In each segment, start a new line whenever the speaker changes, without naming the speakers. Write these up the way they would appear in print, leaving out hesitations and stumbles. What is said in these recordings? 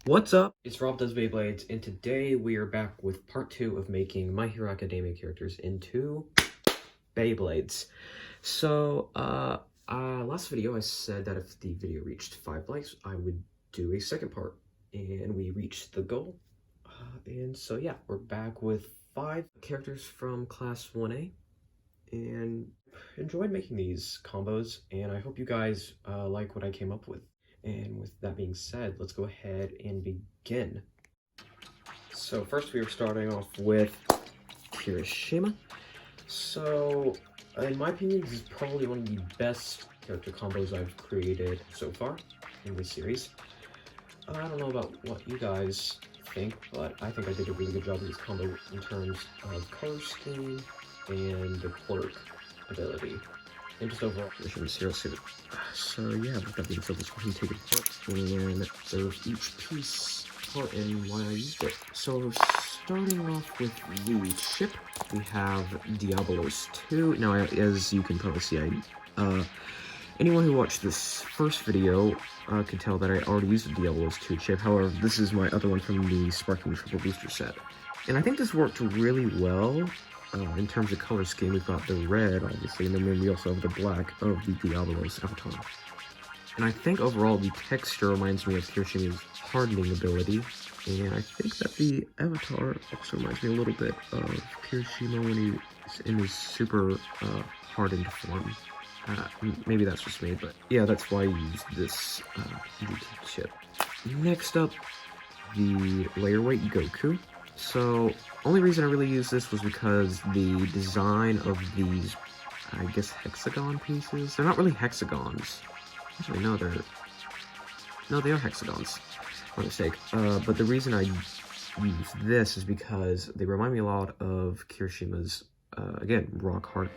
What's up? It's Rob Does Beyblades, and today we are back with part 2 of making My Hero Academia characters into Beyblades. So, last video I said that if the video reached 5 likes, I would do a second part, and we reached the goal. And so yeah, we're back with 5 characters from Class 1A, and enjoyed making these combos, and I hope you guys like what I came up with. And with that being said, let's go ahead and begin. So first we are starting off with Kirishima. So, in my opinion, this is probably one of the best character combos I've created so far in this series. I don't know about what you guys think, but I think I did a really good job with this combo in terms of color scheme and the quirk ability. And just overall conditions here. So yeah, with that being said, let's go ahead and take it apart and observe each piece apart and why I used it. So starting off with the ship, we have Diablos 2. Now, as you can probably see, anyone who watched this first video could tell that I already used the Diablos 2 chip. However, this is my other one from the Sparkling Triple Booster set. And I think this worked really well. In terms of color scheme, we've got the red, obviously, and then we also have the black of the Diablos avatar. And I think overall the texture reminds me of Kirishima's hardening ability, and I think that the avatar also reminds me a little bit of Kirishima when he's in his super hardened form. Maybe that's just me, but yeah, that's why I used this GT chip. Next up, the layer weight Goku. So, only reason I really used this was because the design of these, I guess, hexagon pieces, they're not really hexagons. Actually, no, they are hexagons. My mistake. But the reason I use this is because they remind me a lot of Kirishima's, again,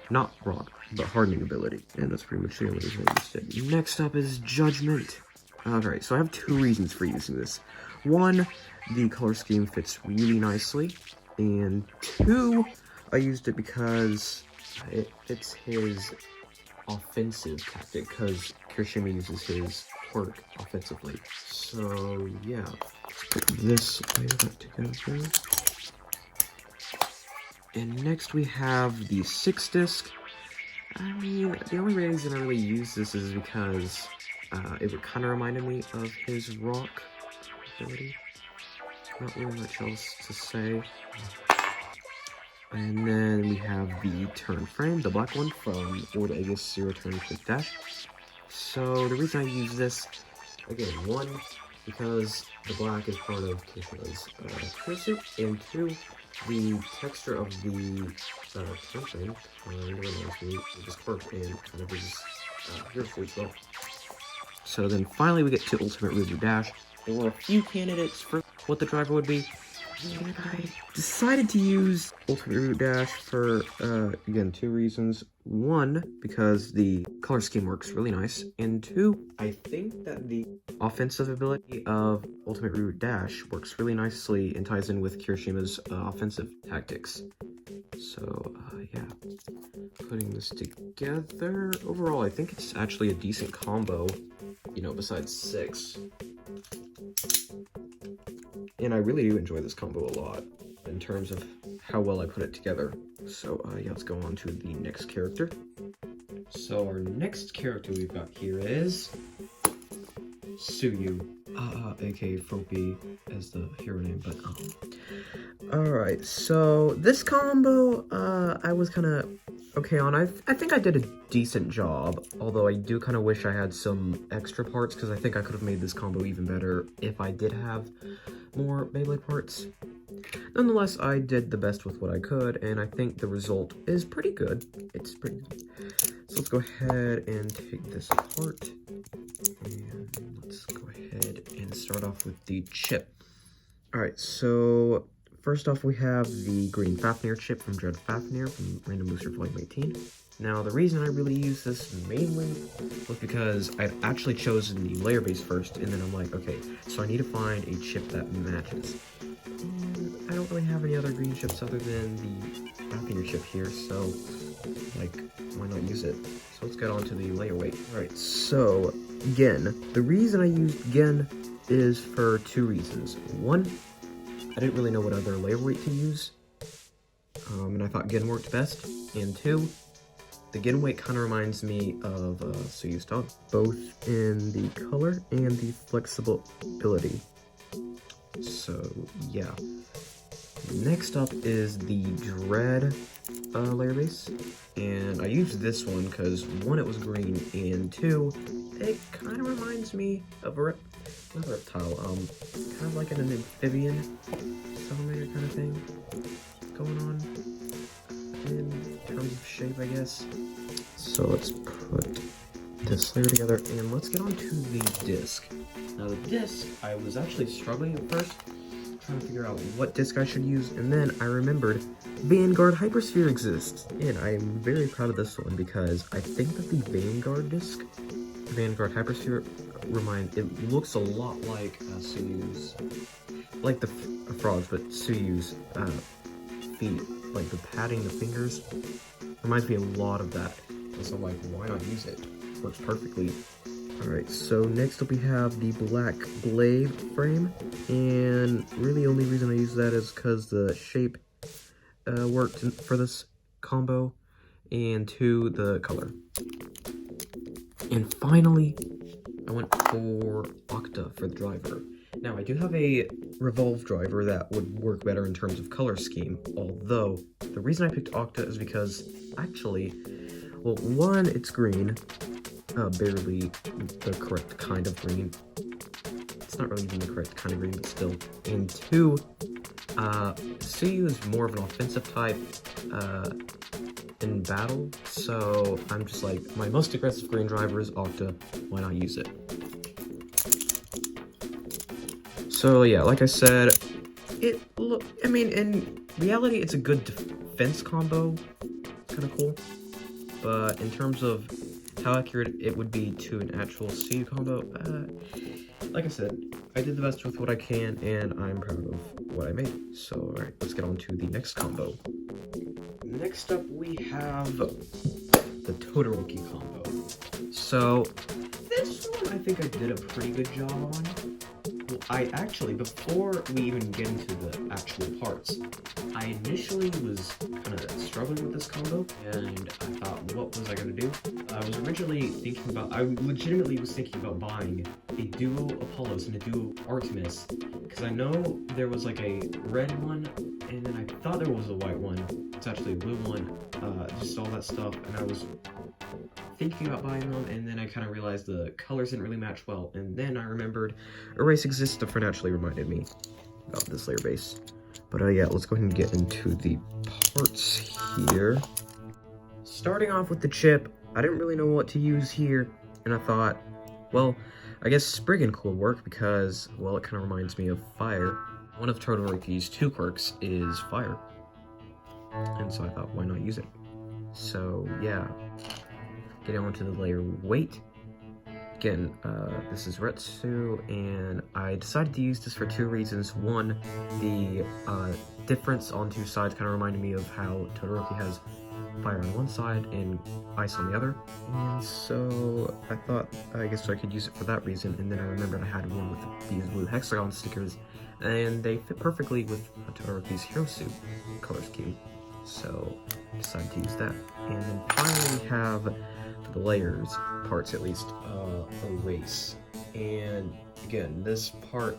not rock, but hardening ability. And that's pretty much the only reason I used it. Next up is Judgment. Alright, so I have 2 reasons for using this. 1, the color scheme fits really nicely, and 2, I used it because it fits his offensive tactic, because Kirishima uses his quirk offensively. So yeah, let's put this layer back together. And next we have the 6-disc. I mean, the only reason I really use this is because it would kind of reminded me of his rock ability. Not really much else to say. And then we have the turn frame, the black one from Old Aegis Zero Turn Quick Dash. So the reason I use this, again, 1, because the black is part of Kirishima's suit, and 2, the texture of the turn frame kind of reminds me of his quirk and kind of his hero suit as well. So then finally we get to Ultimate Reboot Dash. There were a few candidates for what the driver would be, and I decided to use Ultimate Reboot Dash for, again, 2 reasons. 1, because the color scheme works really nice, and 2, I think that the offensive ability of Ultimate Reboot Dash works really nicely and ties in with Kirishima's offensive tactics. So, yeah, putting this together, overall, I think it's actually a decent combo, you know, besides 6. And I really do enjoy this combo a lot in terms of how well I put it together. So, yeah, let's go on to the next character. So, our next character we've got here is Tsuyu, aka Froppy as the hero name, but alright, so this combo, I was kind of okay on. I think I did a decent job, although I do kind of wish I had some extra parts, because I think I could have made this combo even better if I did have more Beyblade parts. Nonetheless, I did the best with what I could, and I think the result is pretty good. It's pretty good. So let's go ahead and take this apart, and let's go ahead and start off with the chip. Alright, so first off we have the green Fafnir chip from Dread Fafnir from Random Booster Volume 18. Now, the reason I really used this mainly was because I'd actually chosen the layer base first, and then I'm like, okay, so I need to find a chip that matches. And I don't really have any other green chips other than the Fafnir chip here, so, like, why not use it? So let's get on to the layer weight. Alright, so, Gen. The reason I used Gen is for two reasons. One, I didn't really know what other layer weight to use, and I thought Gin worked best. And two, the Gin weight kind of reminds me of Tsuyu's dog, both in the color and the flexibility. So yeah. Next up is the Dread layer base, and I used this one because one, it was green, and two, it kind of reminds me of not a reptile, kind of like an amphibian salamander kind of thing going on in terms of shape, I guess. So let's put this layer together, and let's get on to the disc. Now the disc, I was actually struggling at first, trying to figure out what disc I should use, and then I remembered Vanguard Hypersphere exists, and I am very proud of this one because I think that the Vanguard disc, Vanguard Hypersphere, it looks a lot like Tsuyu's, like the frogs, but Tsuyu's feet, like the padding, the fingers, reminds me a lot of that. And so I'm like, why not use it? Works perfectly. Alright, so next up we have the black blade frame, and really the only reason I use that is because the shape worked for this combo, and two, the color. And finally, I went for Octa for the driver. Now, I do have a Revolve driver that would work better in terms of color scheme, although the reason I picked Octa is because, actually, well, one, it's green, barely the correct kind of green. It's not really even the correct kind of green, but still. And two, Tsuyu is more of an offensive type in battle, so I'm just like, my most aggressive green driver is Octa, why not use it? So yeah, like I said, I mean, in reality, it's a good defense combo, kind of cool, but in terms of how accurate it would be to an actual Tsuyu combo, like I said, I did the best with what I can, and I'm proud of what I made. So, alright, let's get on to the next combo. Next up, we have the Todoroki combo. So, this one I think I did a pretty good job on. Well, I actually, before we even get into the actual parts, I initially was kind of struggling with this combo, and I thought, what was I going to do? I legitimately was thinking about buying a duo Apollos and a duo Artemis, because I know there was like a red one, and then I thought there was a white one. It's actually a blue one, just all that stuff, and I was thinking about buying them, and then I kind of realized the colors didn't really match well, and then I remembered Erase Exist for naturally reminded me about this layer base. But yeah, let's go ahead and get into the parts here. Starting off with the chip, I didn't really know what to use here, and I thought, well, I guess Spriggan could work because, well, it kind of reminds me of fire. One of Todoroki's two quirks is fire, and so I thought, why not use it? So yeah. Getting onto the layer weight. Again, this is Retsu, and I decided to use this for two reasons. One, the difference on two sides kind of reminded me of how Todoroki has fire on one side and ice on the other. And so I thought, I guess I could use it for that reason, and then I remembered I had one with these blue hexagon stickers, and they fit perfectly with Todoroki's hero suit color scheme. So I decided to use that. And then finally we have the layers, parts at least, Erase. And again, this part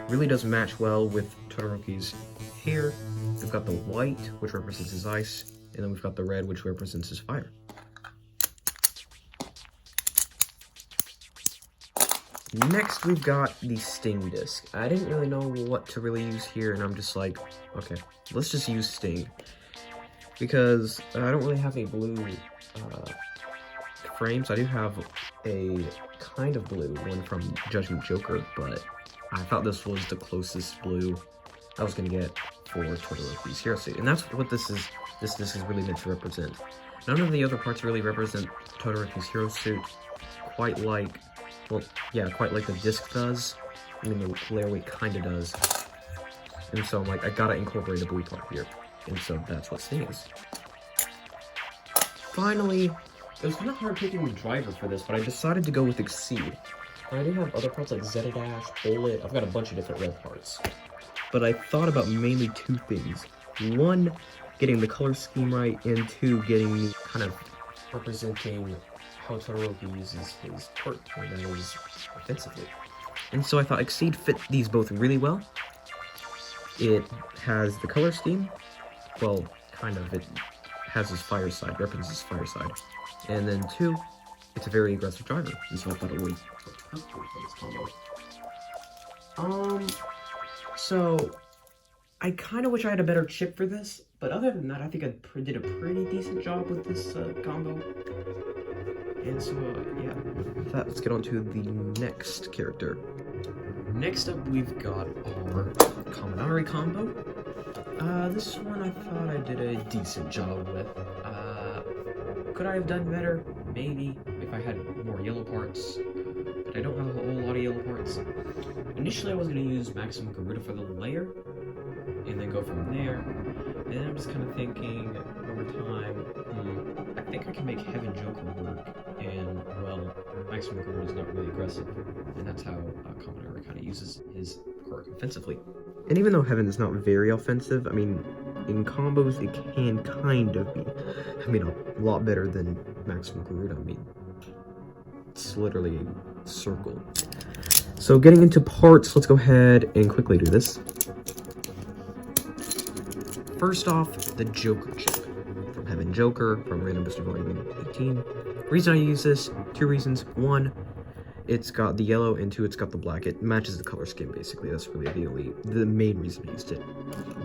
really does match well with Todoroki's hair. We've got the white, which represents his ice, and then we've got the red, which represents his fire. Next, we've got the Sting disc. I didn't really know what to really use here, and I'm just like, okay, let's just use Sting. Because I don't really have a blue frames. I do have a kind of blue one from Judgment Joker, but I thought this was the closest blue I was going to get for Todoroki's hero suit. And that's what this is. This disc is really meant to represent. None of the other parts really represent Todoroki's hero suit quite like, well, yeah, quite like the disc does. I mean, the layer weight kind of does. And so I'm like, I gotta incorporate a blue part here. And so that's what Sting is. Finally, it was kind of hard picking the driver for this, but I decided to go with Exceed. I do have other parts like Zetadash, Bullet. I've got a bunch of different red parts. But I thought about mainly two things. One, getting the color scheme right, and two, getting kind of representing how Todoroki uses his part when that is offensively. And so I thought Exceed fit these both really well. It has the color scheme. Well, kind of. It has his fire side, represents his fire side. And then two, it's a very aggressive driver. And so I thought it would work for this combo. So I kind of wish I had a better chip for this, but other than that, I think I did a pretty decent job with this combo. And so, yeah, with that, let's get on to the next character. Next up, we've got our Kaminari combo. This one I thought I did a decent job with. Could I have done better? Maybe, if I had more yellow parts. But I don't have a whole lot of yellow parts. Initially, I was going to use Maximum Garuda for the layer, and then go from there. And then I'm just kind of thinking, over time, I think I can make Heaven Joker work, and, well, Maximum Garuda is not really aggressive, and that's how Kaminari kind of uses his quirk offensively. And even though Heaven is not very offensive, I mean, in combos, it can kind of be, a lot better than Maximum Garuda. I mean, it's literally a circle. So getting into parts, let's go ahead and quickly do this. First off, the Joker chip. From Heaven Joker, from Random Booster Volume 18. Reason I use this, two reasons. One, it's got the yellow, and two, it's got the black. It matches the color scheme, basically. That's really the main reason I used it.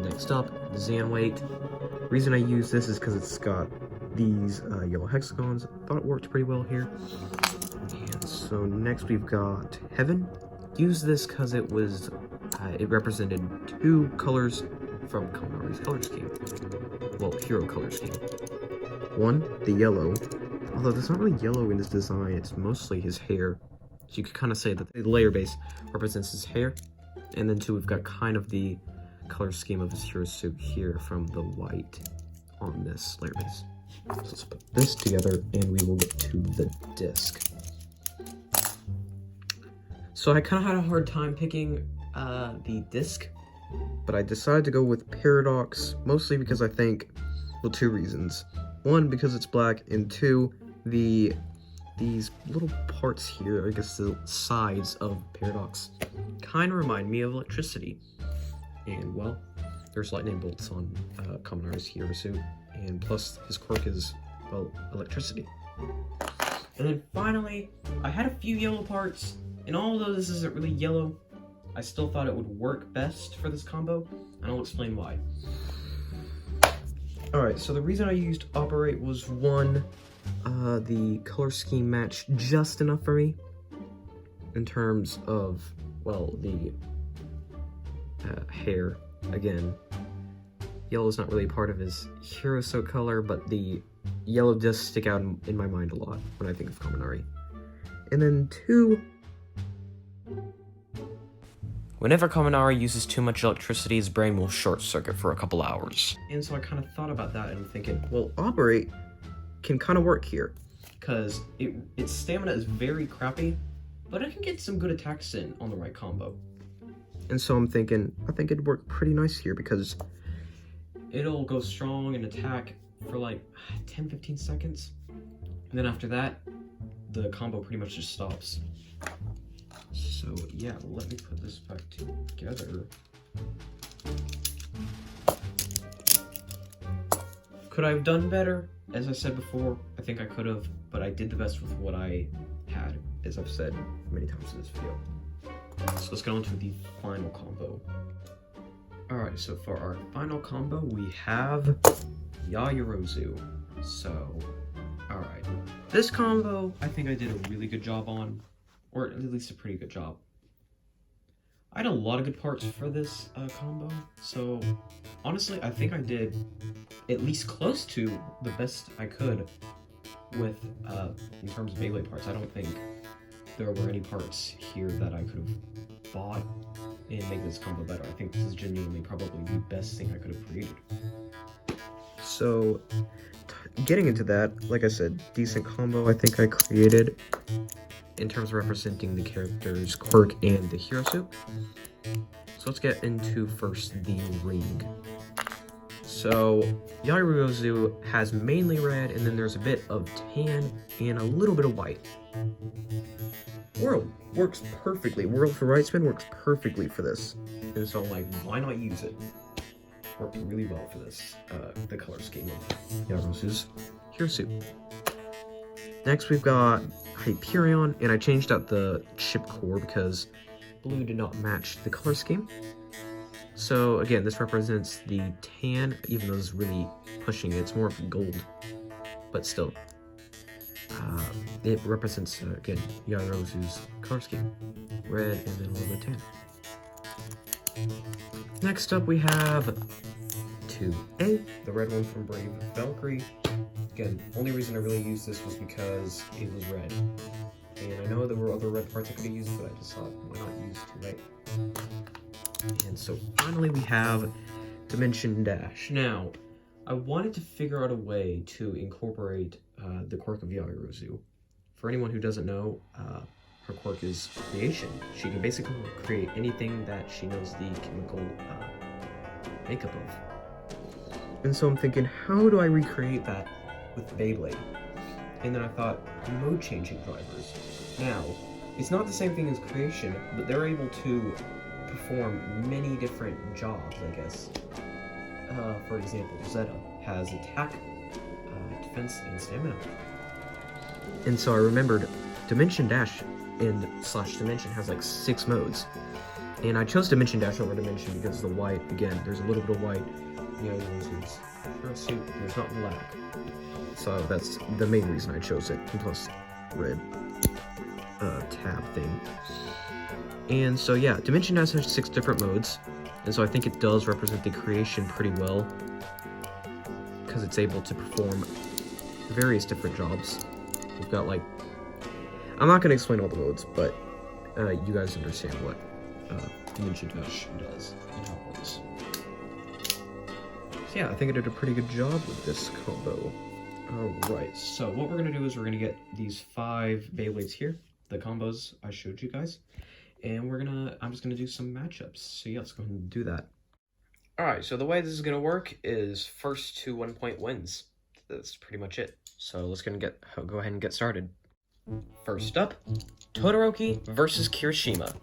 Next up, the Zanweight. Reason I use this is because it's got these yellow hexagons. Thought it worked pretty well here. And so next we've got Heaven. Use this because it was, it represented two colors from Kaminari's color scheme. Well, hero color scheme. One, the yellow. Although there's not really yellow in this design, it's mostly his hair. So you could kind of say that the layer base represents his hair. And then two, we've got kind of the color scheme of his hero suit here from the white on this layer base. So let's put this together and we will get to the disc. So I kind of had a hard time picking the disc, but I decided to go with Paradox, mostly because I think, well, two reasons. One, because it's black, and two, these little parts here, I guess the sides of Paradox, kind of remind me of electricity. And, well, there's lightning bolts on Kaminari's hero suit, and plus his quirk is, well, electricity. And then finally, I had a few yellow parts, and although this isn't really yellow, I still thought it would work best for this combo, and I'll explain why. Alright, so the reason I used Operate was one, the color scheme matched just enough for me in terms of, well, the hair. Again, yellow is not really part of his hero suit color, but the yellow does stick out in my mind a lot when I think of Kaminari. And then two, whenever Kaminari uses too much electricity, his brain will short circuit for a couple hours. And so I kind of thought about that and I'm thinking, well, Operate can kind of work here, because its stamina is very crappy, but it can get some good attacks in on the right combo. And so I'm thinking, I think it'd work pretty nice here, because it'll go strong and attack for like 10-15 seconds, and then after that, the combo pretty much just stops. So yeah, let me put this back together. Could I have done better? As I said before, I think I could have, but I did the best with what I had, as I've said many times in this video. So let's go on to the final combo. Alright, so for our final combo, we have Yaoyorozu. So, alright. This combo, I think I did a really good job on, or at least a pretty good job. I had a lot of good parts for this combo, so honestly, I think I did at least close to the best I could with, in terms of Beyblade parts. I don't think there were any parts here that I could have bought and made this combo better. I think this is genuinely probably the best thing I could have created. So, getting into that, like I said, decent combo I think I created. in terms of representing the character's quirk and the hero suit. So let's get into first the ring. So Yaoyorozu has mainly red, and then there's a bit of tan and a little bit of white. Whirl works perfectly. Whirl for right spin works perfectly for this. And so I'm like, why not use it? Worked really well for this, the color scheme of Yaoyorozu's hero suit. Next we've got Hyperion, and I changed out the chip core because blue did not match the color scheme. So again, this represents the tan, even though it's really pushing it. It's more gold, but still. It represents, again, Yaoyorozu's color scheme. Red and then a little bit tan. Next up we have 2A, the red one from Brave Valkyrie. Again, only reason I really used this was because it was red. And I know there were other red parts I could have used, but I just thought, why not use 2A? And so finally we have Dimension Dash. Now, I wanted to figure out a way to incorporate the quirk of Yaoyorozu. For anyone who doesn't know, her quirk is creation. She can basically create anything that she knows the chemical makeup of. And so I'm thinking, how do I recreate that with Beyblade? And then I thought, mode changing drivers. Now, it's not the same thing as creation, but they're able to perform many different jobs, I guess. For example, Zeta has attack, defense, and stamina. And so I remembered Dimension Dash and / Dimension has like 6 modes. And I chose Dimension Dash over Dimension because the white, again, there's a little bit of white. Yaoyorozu's hero suit, there's not black. So that's the main reason I chose it, and plus red tab thing. And so yeah, Dimension Dash has 6 different modes, and so I think it does represent the creation pretty well, because it's able to perform various different jobs. We've got like, I'm not going to explain all the modes, but you guys understand what Dimension Dash does and how it works. So yeah, I think I did a pretty good job with this combo. Alright, so what we're going to do is we're going to get these 5 Beyblades here, the combos I showed you guys, and I'm just going to do some matchups. So yeah, let's go ahead and do that. Alright, so the way this is going to work is first to 1 point wins. That's pretty much it. So let's go ahead and get started. First up, Todoroki versus Kirishima.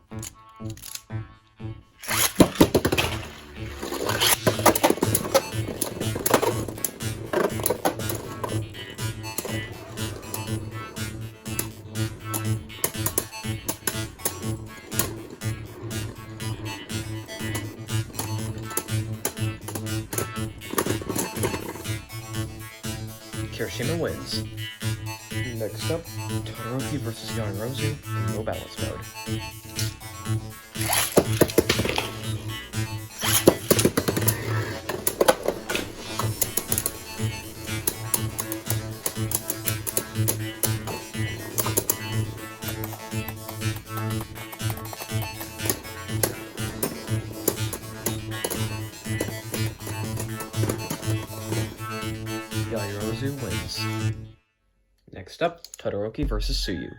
Kirishima wins. Next up, Todoroki versus Yaoyorozu in no balance mode. Yaoyorozu wins. Next up, Todoroki versus Tsuyu.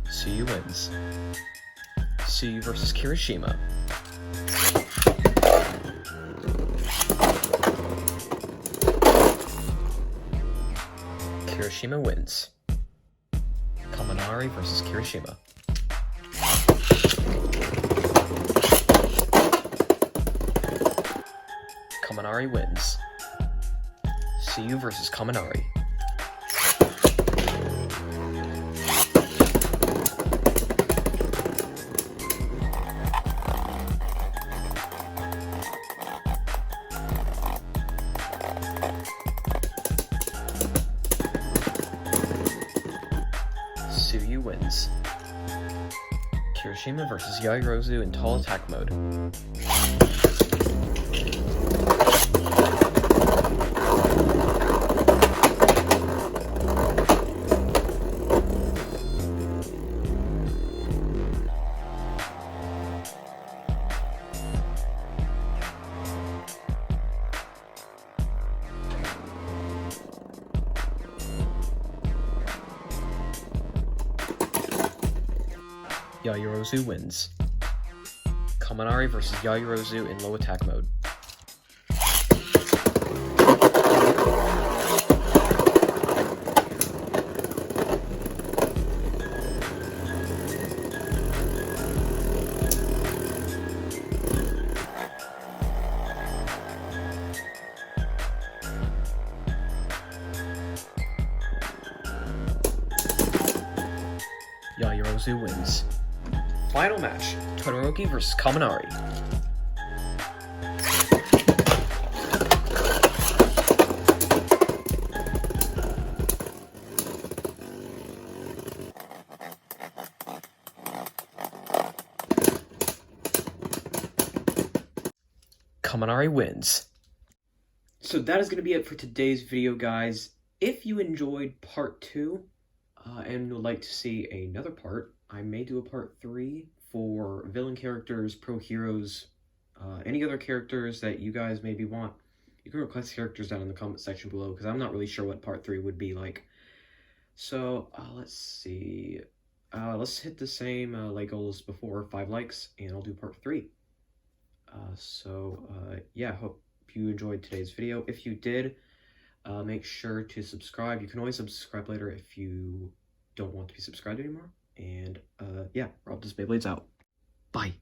Tsuyu wins. Tsuyu versus Kirishima. Kirishima wins. Kaminari versus Kirishima. Kaminari wins. Tsuyu versus Kaminari. Tsuyu wins. Kirishima versus Yaoyorozu in tall attack mode. Yaoyorozu wins. Kaminari versus Yaoyorozu in low attack mode. Yaoyorozu wins. Final match, Todoroki versus Kaminari. Kaminari wins. So that is going to be it for today's video, guys. If you enjoyed part 2 and would like to see another part, I may do a part 3 for villain characters, pro heroes, any other characters that you guys maybe want. You can request characters down in the comment section below, because I'm not really sure what part 3 would be like. So, let's see. Let's hit the same like goal as before, 5 likes, and I'll do part 3. Yeah, hope you enjoyed today's video. If you did, make sure to subscribe. You can always subscribe later if you don't want to be subscribed anymore. And yeah, Rob does Beyblades out. Bye.